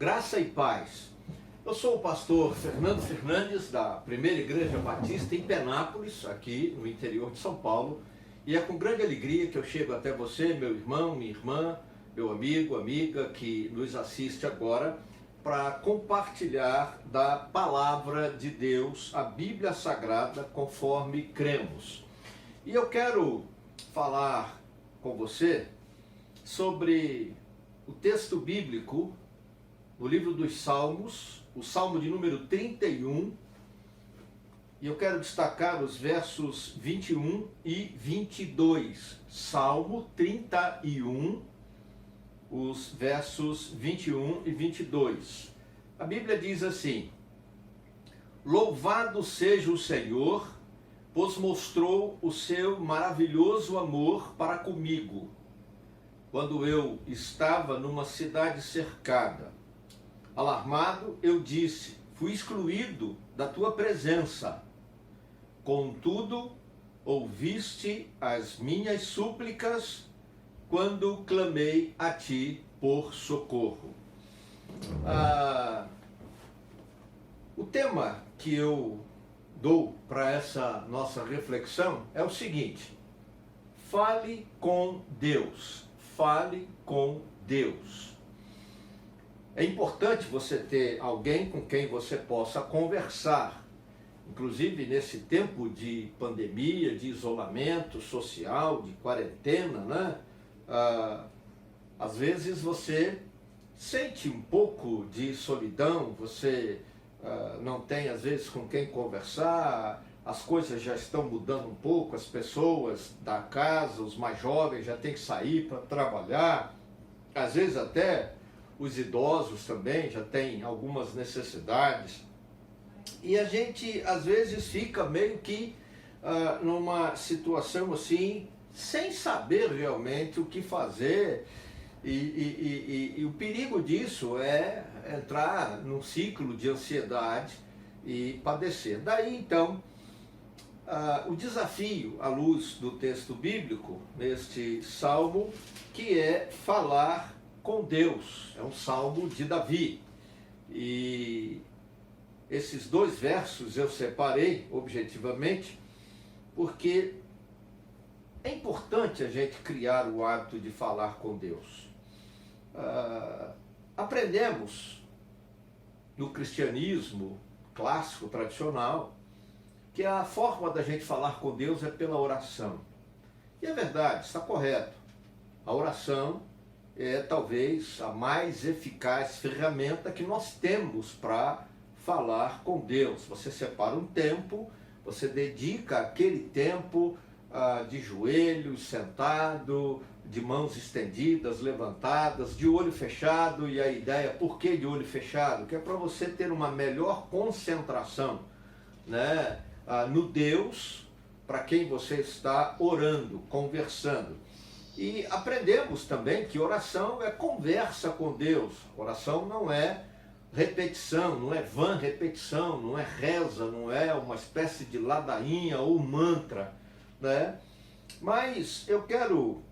Graça e paz. Eu sou o pastor Fernando Fernandes, da Primeira Igreja Batista em Penápolis, aqui no interior de São Paulo, e é com grande alegria que eu chego até você, meu irmão, minha irmã, meu amigo, amiga, que nos assiste agora, para compartilhar da Palavra de Deus, a Bíblia Sagrada, conforme cremos. E eu quero falar com você sobre o texto bíblico no livro dos Salmos, o Salmo de número 31, e eu quero destacar os versos 21 e 22. Salmo 31, os versos 21 e 22. A Bíblia diz assim: Louvado seja o Senhor, pois mostrou o seu maravilhoso amor para comigo, quando eu estava numa cidade cercada. Alarmado, eu disse: fui excluído da tua presença. Contudo, ouviste as minhas súplicas quando clamei a ti por socorro. O tema que eu dou para essa nossa reflexão é o seguinte: fale com Deus. Fale com Deus. É importante você ter alguém com quem você possa conversar, inclusive nesse tempo de pandemia, de isolamento social, de quarentena, né? Às vezes você sente um pouco de solidão, você não tem às vezes com quem conversar, as coisas já estão mudando um pouco, as pessoas da casa, os mais jovens já têm que sair para trabalhar, às vezes até os idosos também já têm algumas necessidades, e a gente às vezes fica meio que numa situação assim, sem saber realmente o que fazer, e o perigo disso é entrar num ciclo de ansiedade e padecer. Daí então, o desafio à luz do texto bíblico, neste salmo, que é falar com Deus. É um salmo de Davi. E esses dois versos eu separei objetivamente porque é importante a gente criar o hábito de falar com Deus. Aprendemos no cristianismo clássico, tradicional, que a forma da gente falar com Deus é pela oração. E é verdade, está correto. A oração é talvez a mais eficaz ferramenta que nós temos para falar com Deus. Você separa um tempo, você dedica aquele tempo de joelhos, sentado, de mãos estendidas, levantadas, de olho fechado. E a ideia, por que de olho fechado? Que é para você ter uma melhor concentração, né, no Deus para quem você está orando, conversando. E aprendemos também que oração é conversa com Deus. Oração não é repetição, não é vã repetição, não é reza, não é uma espécie de ladainha ou mantra, né? Mas eu quero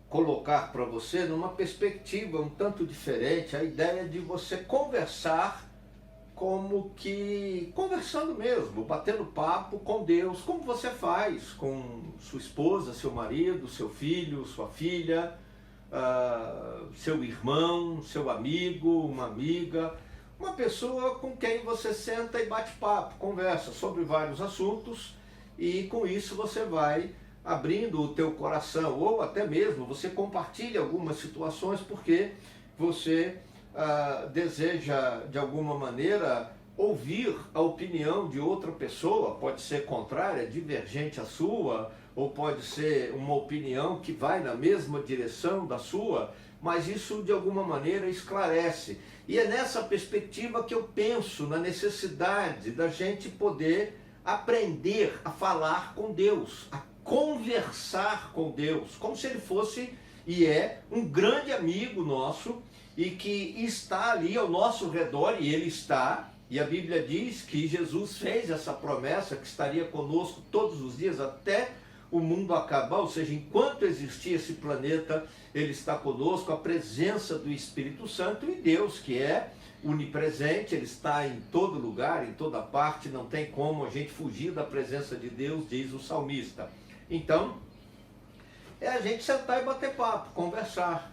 colocar para você numa perspectiva um tanto diferente a ideia de você conversar como que conversando mesmo, batendo papo com Deus, como você faz com sua esposa, seu marido, seu filho, sua filha, seu irmão, seu amigo, uma amiga, uma pessoa com quem você senta e bate papo, conversa sobre vários assuntos, e com isso você vai abrindo o teu coração, ou até mesmo você compartilha algumas situações porque você deseja de alguma maneira ouvir a opinião de outra pessoa. Pode ser contrária, divergente à sua, ou pode ser uma opinião que vai na mesma direção da sua, mas isso de alguma maneira esclarece. E é nessa perspectiva que eu penso na necessidade da gente poder aprender a falar com Deus, a conversar com Deus, como se Ele fosse e é um grande amigo nosso, e que está ali ao nosso redor, e Ele está, e a Bíblia diz que Jesus fez essa promessa que estaria conosco todos os dias até o mundo acabar, ou seja, enquanto existir esse planeta, ele está conosco, a presença do Espírito Santo e Deus, que é onipresente, ele está em todo lugar, em toda parte, não tem como a gente fugir da presença de Deus, diz o salmista. Então, é a gente sentar e bater papo, conversar,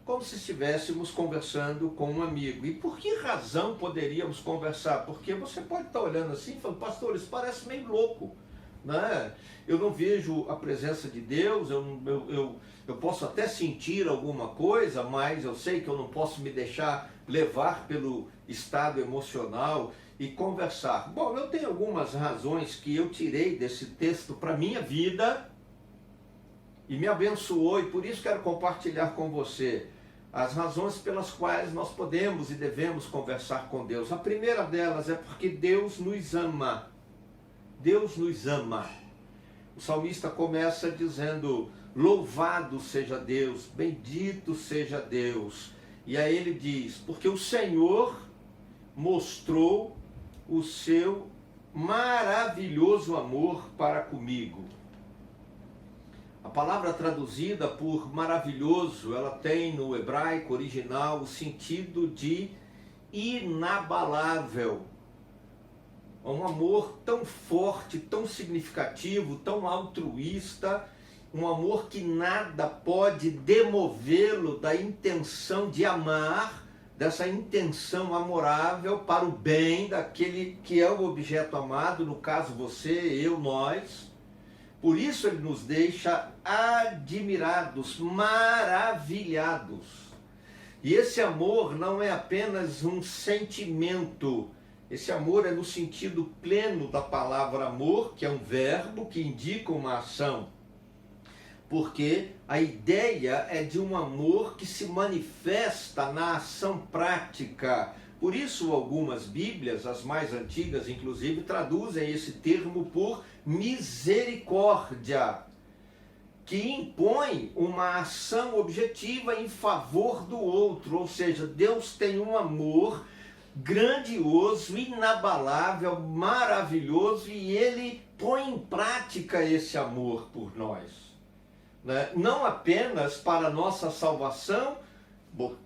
como se estivéssemos conversando com um amigo. E por que razão poderíamos conversar? Porque você pode estar olhando assim e falando, pastor, isso parece meio louco, né? Eu não vejo a presença de Deus, eu posso até sentir alguma coisa, mas eu sei que eu não posso me deixar levar pelo estado emocional e conversar. Bom, eu tenho algumas razões que eu tirei desse texto para a minha vida e me abençoou, e por isso quero compartilhar com você as razões pelas quais nós podemos e devemos conversar com Deus. A primeira delas é porque Deus nos ama. Deus nos ama. O salmista começa dizendo, louvado seja Deus, bendito seja Deus. E aí ele diz, porque o Senhor mostrou o seu maravilhoso amor para comigo. A palavra traduzida por maravilhoso, ela tem no hebraico original o sentido de inabalável. Um amor tão forte, tão significativo, tão altruísta, um amor que nada pode demovê-lo da intenção de amar, dessa intenção amorável para o bem daquele que é o objeto amado, no caso você, eu, nós. Por isso ele nos deixa admirados, maravilhados. E esse amor não é apenas um sentimento, esse amor é no sentido pleno da palavra amor, que é um verbo que indica uma ação. Porque a ideia é de um amor que se manifesta na ação prática. Por isso algumas Bíblias, as mais antigas inclusive, traduzem esse termo por misericórdia, que impõe uma ação objetiva em favor do outro. Ou seja, Deus tem um amor grandioso, inabalável, maravilhoso, e Ele põe em prática esse amor por nós. Não apenas para a nossa salvação,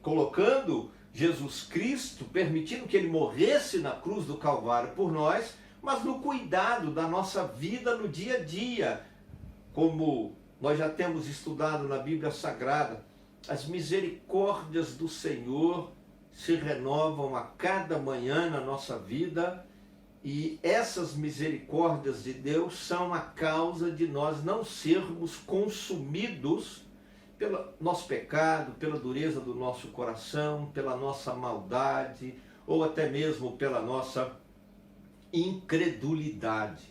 colocando Jesus Cristo, permitindo que Ele morresse na cruz do Calvário por nós, mas no cuidado da nossa vida no dia a dia. Como nós já temos estudado na Bíblia Sagrada, as misericórdias do Senhor se renovam a cada manhã na nossa vida, e essas misericórdias de Deus são a causa de nós não sermos consumidos pelo nosso pecado, pela dureza do nosso coração, pela nossa maldade, ou até mesmo pela nossa incredulidade.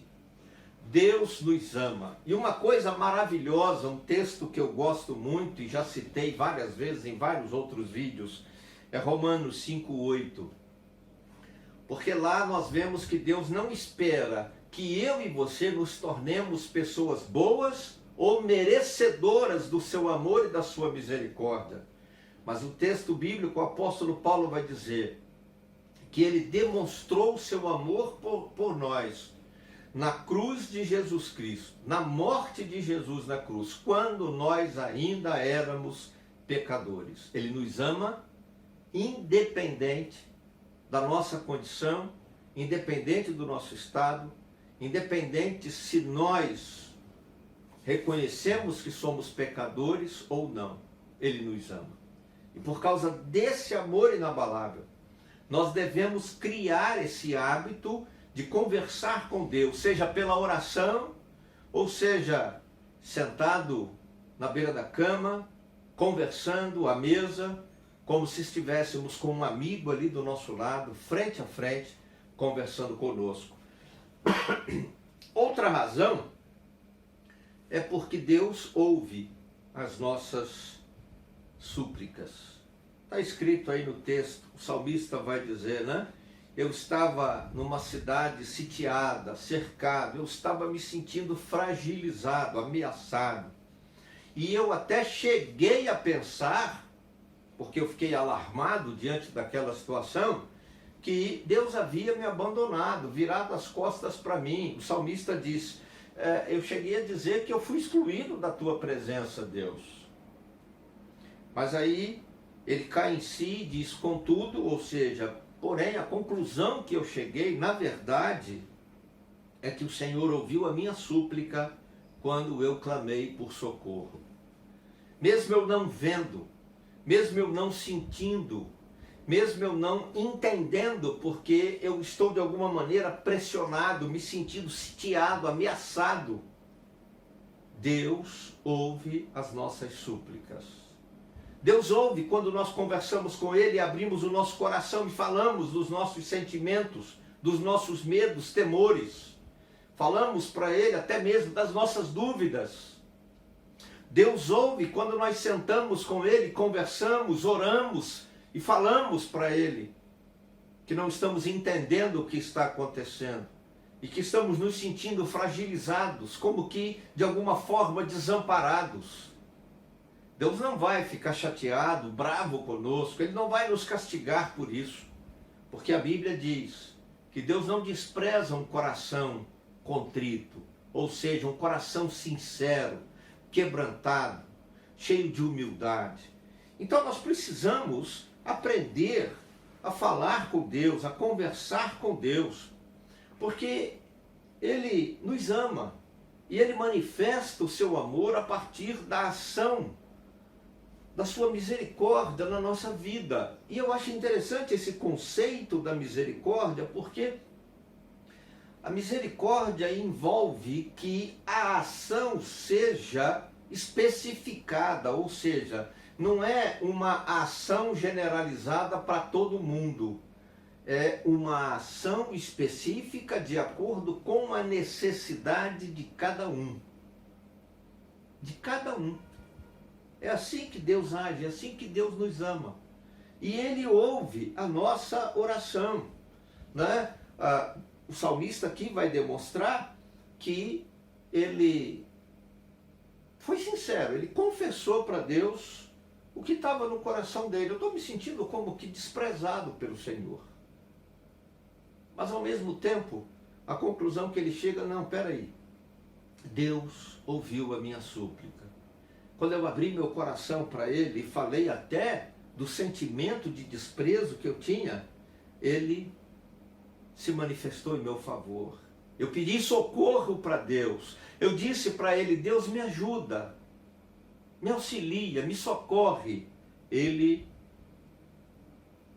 Deus nos ama. E uma coisa maravilhosa, um texto que eu gosto muito e já citei várias vezes em vários outros vídeos, é Romanos 5:8. Porque lá nós vemos que Deus não espera que eu e você nos tornemos pessoas boas ou merecedoras do seu amor e da sua misericórdia. Mas o texto bíblico, o apóstolo Paulo vai dizer que ele demonstrou o seu amor por nós na cruz de Jesus Cristo, na morte de Jesus na cruz, quando nós ainda éramos pecadores. Ele nos ama independente da nossa condição, independente do nosso estado, independente se nós reconhecemos que somos pecadores ou não. Ele nos ama. E por causa desse amor inabalável, nós devemos criar esse hábito de conversar com Deus, seja pela oração, ou seja, sentado na beira da cama, conversando à mesa, como se estivéssemos com um amigo ali do nosso lado, frente a frente, conversando conosco. Outra razão é porque Deus ouve as nossas súplicas. Está escrito aí no texto, o salmista vai dizer, né? Eu estava numa cidade sitiada, cercado, eu estava me sentindo fragilizado, ameaçado. E eu até cheguei a pensar, porque eu fiquei alarmado diante daquela situação, que Deus havia me abandonado, virado as costas para mim. O salmista diz, eu cheguei a dizer que eu fui excluído da tua presença, Deus. Mas aí ele cai em si e diz, contudo, ou seja, porém a conclusão que eu cheguei, na verdade, é que o Senhor ouviu a minha súplica quando eu clamei por socorro. Mesmo eu não vendo, mesmo eu não sentindo, mesmo eu não entendendo, porque eu estou de alguma maneira pressionado, me sentindo sitiado, ameaçado, Deus ouve as nossas súplicas. Deus ouve quando nós conversamos com Ele, abrimos o nosso coração e falamos dos nossos sentimentos, dos nossos medos, temores. Falamos para Ele até mesmo das nossas dúvidas. Deus ouve quando nós sentamos com Ele, conversamos, oramos e falamos para Ele que não estamos entendendo o que está acontecendo e que estamos nos sentindo fragilizados, como que de alguma forma desamparados. Deus não vai ficar chateado, bravo conosco, Ele não vai nos castigar por isso, porque a Bíblia diz que Deus não despreza um coração contrito, ou seja, um coração sincero, quebrantado, cheio de humildade. Então nós precisamos aprender a falar com Deus, a conversar com Deus, porque Ele nos ama e Ele manifesta o seu amor a partir da ação da sua misericórdia na nossa vida. E eu acho interessante esse conceito da misericórdia, porque a misericórdia envolve que a ação seja especificada, ou seja, não é uma ação generalizada para todo mundo. É uma ação específica de acordo com a necessidade de cada um. De cada um. É assim que Deus age, é assim que Deus nos ama. E Ele ouve a nossa oração, né? O salmista aqui vai demonstrar que ele foi sincero, ele confessou para Deus o que estava no coração dele. Eu estou me sentindo como que desprezado pelo Senhor. Mas ao mesmo tempo, a conclusão que ele chega, não, peraí, Deus ouviu a minha súplica. Quando eu abri meu coração para Ele e falei até do sentimento de desprezo que eu tinha, Ele se manifestou em meu favor. Eu pedi socorro para Deus. Eu disse para Ele, Deus me ajuda, me auxilia, me socorre. Ele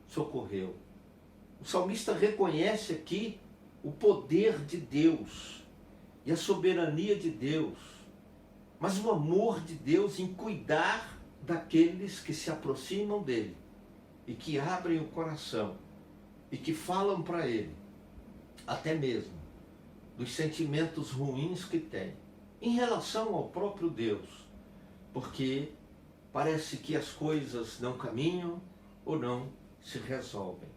socorreu. O salmista reconhece aqui o poder de Deus e a soberania de Deus, mas o amor de Deus em cuidar daqueles que se aproximam dele e que abrem o coração e que falam para ele, até mesmo dos sentimentos ruins que têm em relação ao próprio Deus, porque parece que as coisas não caminham ou não se resolvem.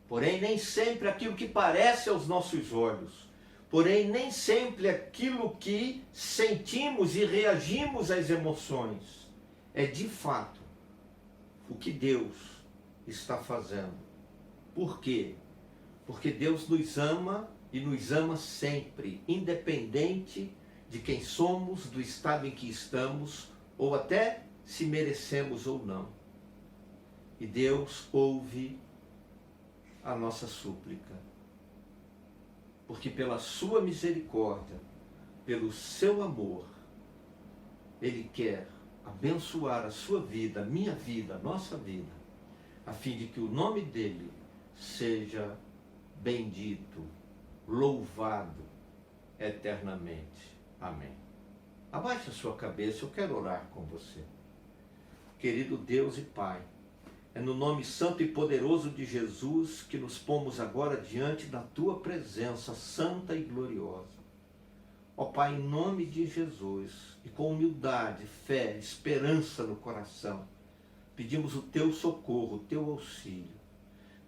Porém, nem sempre aquilo que parece aos nossos olhos, porém, nem sempre aquilo que sentimos e reagimos às emoções é de fato o que Deus está fazendo. Por quê? Porque Deus nos ama e nos ama sempre, independente de quem somos, do estado em que estamos, ou até se merecemos ou não. E Deus ouve a nossa súplica. Porque pela sua misericórdia, pelo seu amor, Ele quer abençoar a sua vida, a minha vida, a nossa vida, a fim de que o nome dEle seja bendito, louvado eternamente. Amém. Abaixe a sua cabeça, eu quero orar com você. Querido Deus e Pai, é no nome santo e poderoso de Jesus que nos pomos agora diante da Tua presença santa e gloriosa. Ó Pai, em nome de Jesus, e com humildade, fé, esperança no coração, pedimos o Teu socorro, o Teu auxílio.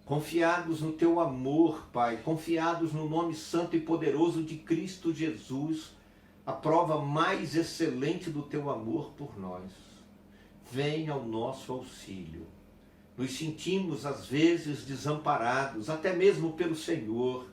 Confiados no Teu amor, Pai, confiados no nome santo e poderoso de Cristo Jesus, a prova mais excelente do Teu amor por nós. Venha ao nosso auxílio. Nos sentimos, às vezes, desamparados, até mesmo pelo Senhor,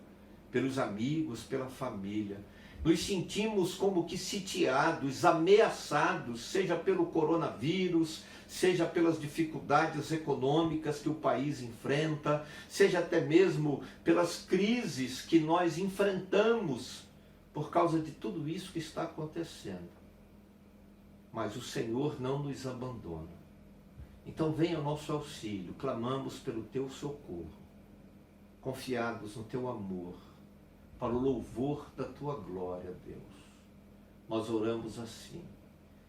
pelos amigos, pela família. nos sentimos como que sitiados, ameaçados, seja pelo coronavírus, seja pelas dificuldades econômicas que o país enfrenta, seja até mesmo pelas crises que nós enfrentamos por causa de tudo isso que está acontecendo. Mas o Senhor não nos abandona. Então venha ao nosso auxílio, clamamos pelo teu socorro, confiados no teu amor, para o louvor da tua glória, Deus. Nós oramos assim.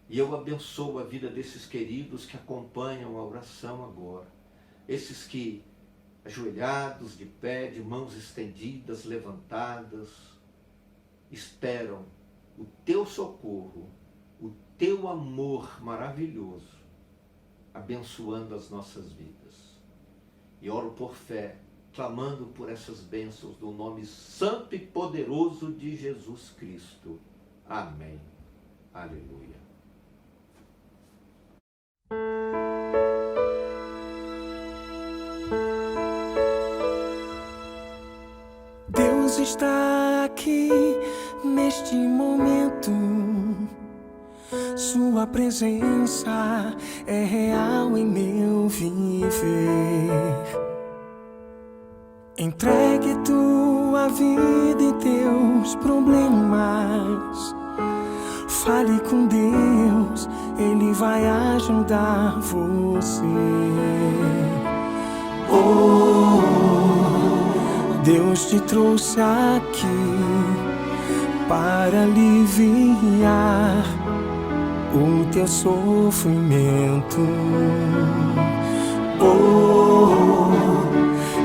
E eu abençoo a vida desses queridos que acompanham a oração agora. Esses que, ajoelhados, de pé, de mãos estendidas, levantadas, esperam o teu socorro, o teu amor maravilhoso, abençoando as nossas vidas. E oro por fé, clamando por essas bênçãos no nome santo e poderoso de Jesus Cristo. Amém. Aleluia. Deus está aqui neste momento. Sua presença é real em meu viver. Entregue tua vida e teus problemas. Fale com Deus, Ele vai ajudar você. Deus te trouxe aqui para aliviar o teu sofrimento.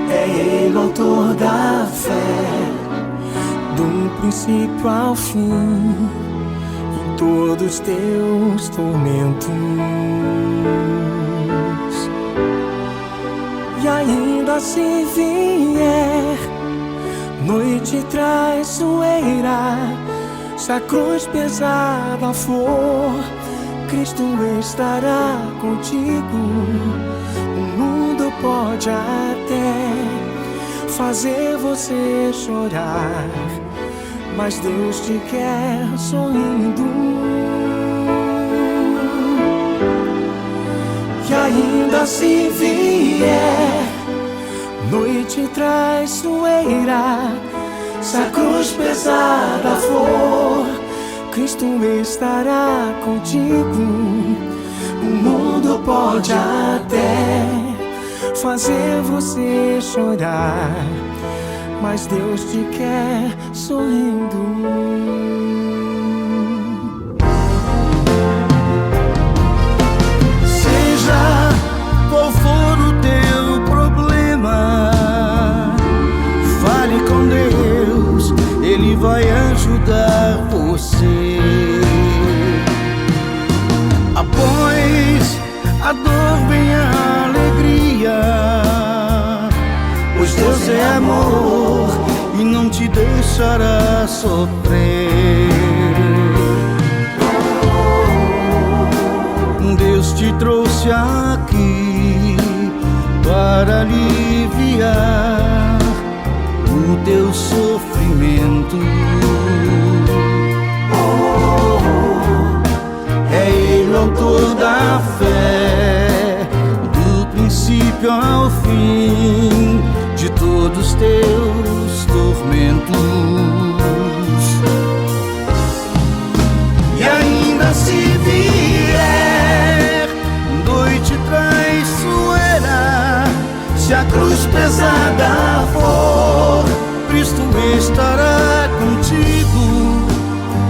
É Ele o autor da fé, do princípio ao fim, em todos os teus tormentos. E ainda se vier noite traiçoeira, se a cruz pesada for, Cristo estará contigo. O mundo pode até fazer você chorar, mas Deus te quer sorrindo. E ainda se vier noite traiçoeira, se a cruz pesada for, Cristo estará contigo. O mundo pode até fazer você chorar, mas Deus te quer sorrindo. Qual for o teu problema, fale com Deus, Ele vai ajudar você. Após a dor vem a alegria, pois Deus é amor e não te deixará sofrer. Deus te trouxe aqui para aliviar o teu sofrimento. É Ele o autor da fé, do princípio ao fim, de todos os teus tormentos. E ainda se vier noite traiçoeira, se a cruz pesada for, Cristo estará contigo.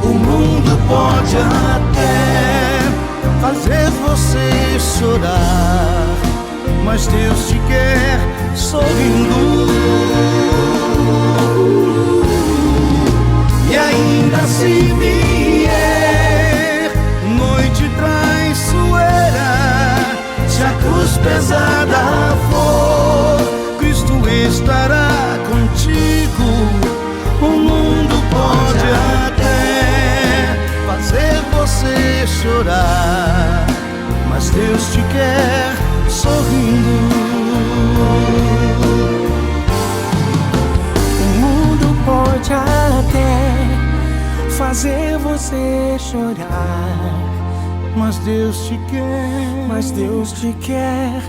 O mundo pode até fazer você chorar, mas Deus te quer sorrindo. E ainda se vier noite traiçoeira, se a cruz pesada for, Cristo estará contigo. O mundo pode até fazer você chorar, mas Deus te quer sorrindo. O mundo pode até você chorar. Mas Deus te quer, Mas Deus te quer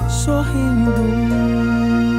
sorrindo.